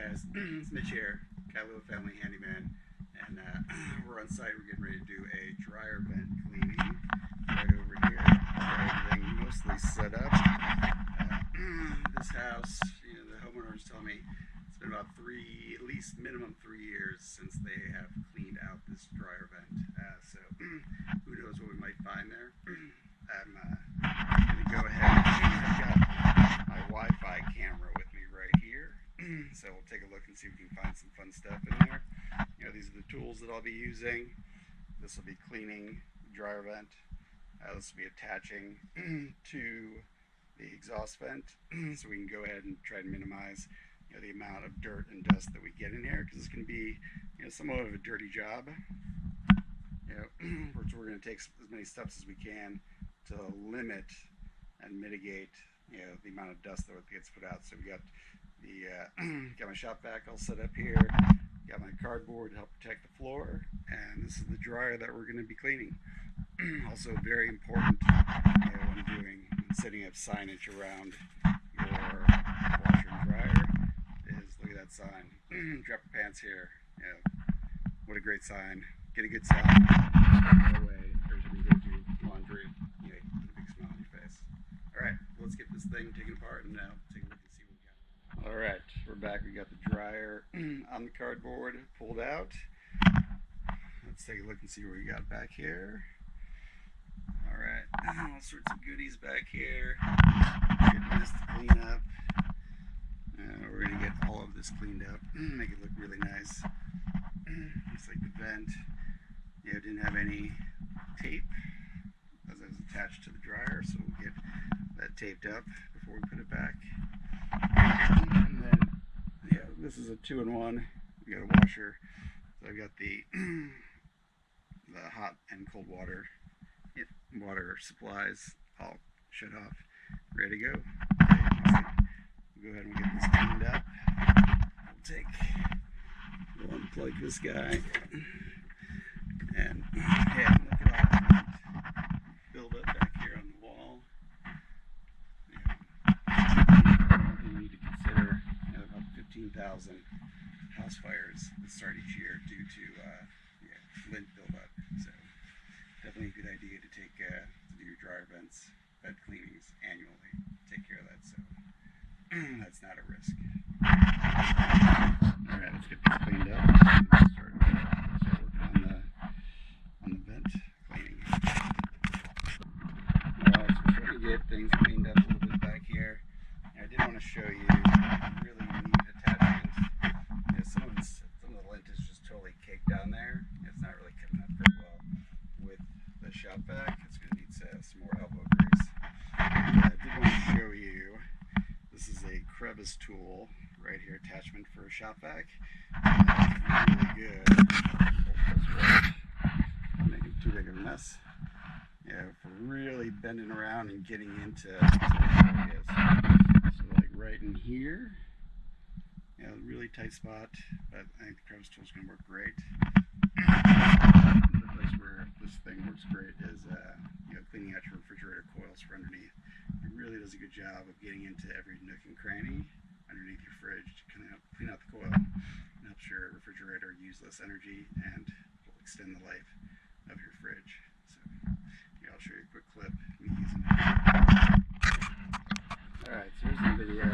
guys, it's Mitch here, Kailua Family Handyman, and we're on site. We're getting ready to do a dryer vent cleaning right over here. Got everything mostly set up. This house, the homeowners tell me it's been about at least minimum 3 years since they have cleaned out this dryer vent. So who knows what we might find there. I'm going to go ahead. I've got my Wi-Fi camera with me right here. So we'll take a look and see if we can find some fun stuff in there. These are the tools that I'll be using. This will be cleaning the dryer vent. This will be attaching to the exhaust vent, so we can go ahead and try to minimize the amount of dirt and dust that we get in here, because it's going to be somewhat of a dirty job. We're going to take as many steps as we can to limit and mitigate the amount of dust that gets put out. So we got got my shop vac all set up here, got my cardboard to help protect the floor, and this is the dryer that we're going to be cleaning. Also very important when setting up signage around your washer and dryer is, look at that sign. Drop your pants here. What a great sign. Get a good sign. No way. There's when you go do laundry. Put a big smile on your face. Alright, let's get this thing taken apart and take a look and see what we got. Alright, we're back. We got the dryer on the cardboard pulled out. Let's take a look and see what we got back here. Alright, all sorts of goodies back here. Getting this to clean up. We're going to get all of this cleaned up, make it look really nice. Looks like the vent didn't have any tape as it was attached to the dryer, so we'll get that taped up before we put it back. And then, this is a 2-in-1. We got a washer, so I've got the hot and cold water supplies all shut off, ready to go. Okay, we'll go ahead and get this cleaned up. We'll unplug this guy and look at all that build up back here on the wall. You need to consider about 15,000 house fires that start each year due to lint buildup. So definitely a good idea to to do your dryer vent cleanings annually. Take care of that, so that's not a risk. Alright, let's get this cleaned up. Start working on the vent cleaning. Alright, so we're trying to get things cleaned up a little bit back here. I did want to show you a really neat attachment. Some of the lint is just totally caked down there. It's not really coming up very well with the shop vac. It's going to need some more elbow grease. I did want to show you, this is a crevice tool right here, attachment for a shop vac. Really good. Not making too big of a mess. For really bending around and getting into areas. So like right in here. Really tight spot, but I think the crevice tool is going to work great. The place where this thing works great is cleaning out your refrigerator coils for underneath. It really does a good job of getting into every nook and cranny underneath your fridge to clean out the coil. It helps your refrigerator use less energy and will extend the life of your fridge. So I'll show you a quick clip of me using it. Alright, so here's the video.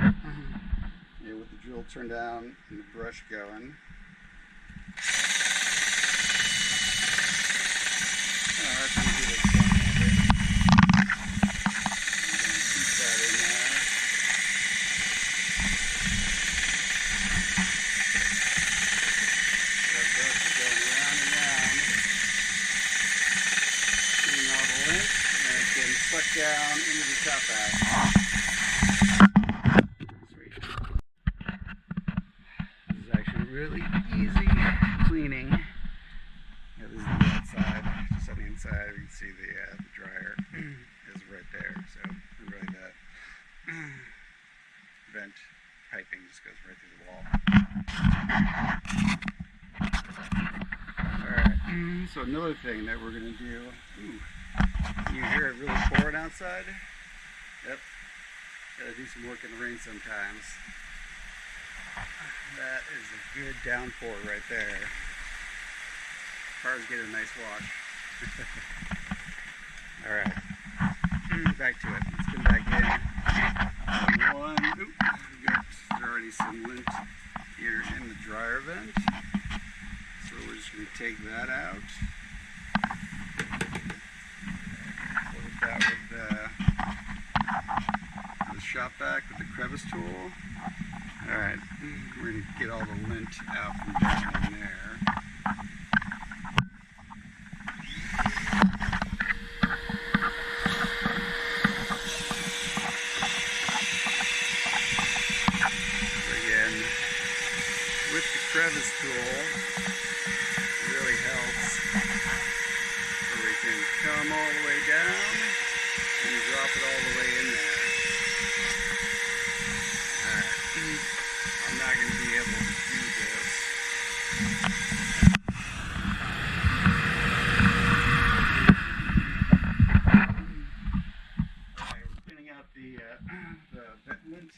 With the drill turned down and the brush going. That's going to do this one here. Keep that in there. That brush is going round and round. Cleaning all the lint, and it's getting sucked down into the top vac. Really easy cleaning. This is the outside. Just on the inside, we can see the dryer is right there. So really the vent piping just goes right through the wall. Alright, so another thing that we're going to do, you hear it really pouring outside? Yep, gotta do some work in the rain sometimes. That is a good downpour right there. Car's getting a nice wash. Alright, back to it. Let's come back in. We got already some lint here in the dryer vent. So we're just going to take that out. Close that with the shop vac with the crevice tool. Alright, we're going to get all the lint out from down in there. With the crevice tool, it really helps, so we can come all the way down and drop it all the way in there. Alright, I'm not going to be able to do this. Alright, we're cleaning out the vent lint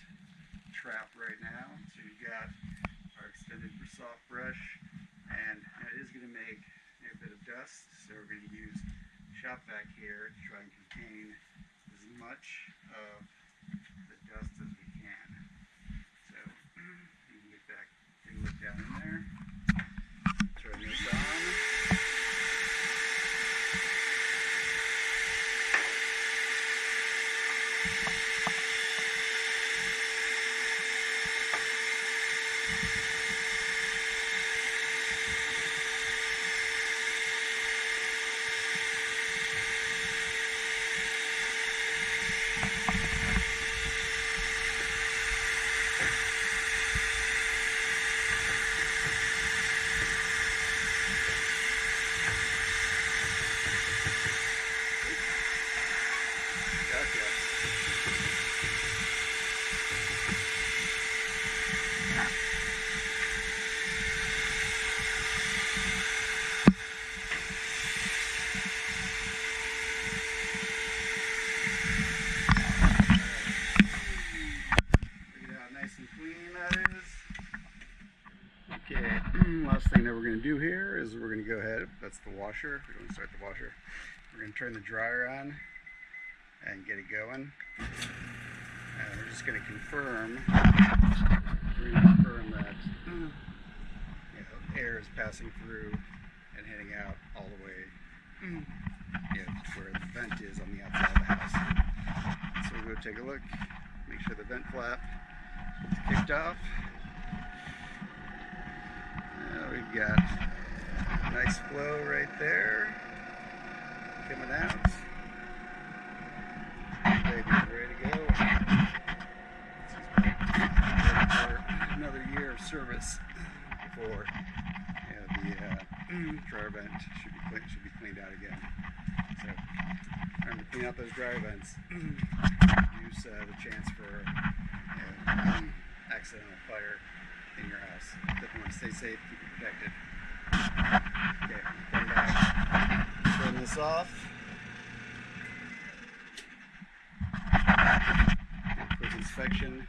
trap right now, so you've got our extended for soft brush, and it is going to make a bit of dust, so we're going to use shop vac here to try and contain as much of the dust as we can. So you can get back, take a look down in there, turn this on. Okay, last thing that we're going to do here is we're going to go ahead, that's the washer, we're going to start the washer. We're going to turn the dryer on and get it going. And we're just going to confirm, that air is passing through and heading out all the way to where the vent is on the outside of the house. So we'll go take a look, make sure the vent flap is kicked off. We've got a nice flow right there coming out. Baby's ready to go. This is ready for another year of service before the dryer vent should be cleaned out again. So remember to clean out those dryer vents. Reduce the chance for accidental fire in your house. Definitely want to stay safe, keep it protected. Okay, come back, turn this off. Quick inspection.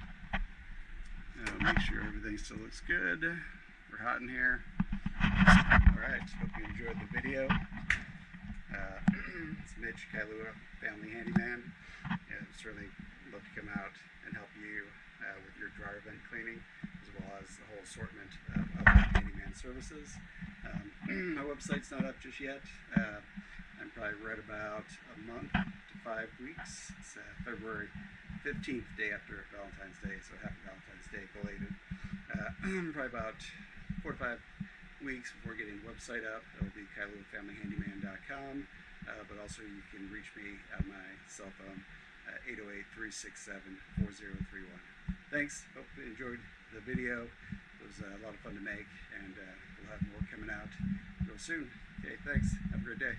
Make sure everything still looks good. We're hot in here. Alright, hope you enjoyed the video. It's Mitch, Kailua, Family Handyman. Certainly love to come out and help you with your dryer vent cleaning, as well as the whole assortment of other handyman services. My website's not up just yet. I'm probably right about a month to 5 weeks. It's February 15th, day after Valentine's Day, so happy Valentine's Day belated. Probably about 4 to 5 weeks before getting the website up. It'll be KailuaFamilyHandyman.com, but also you can reach me at my cell phone, 808-367-4031. Thanks. Hope you enjoyed the video. It was a lot of fun to make, and we'll have more coming out real soon. Okay, thanks. Have a great day.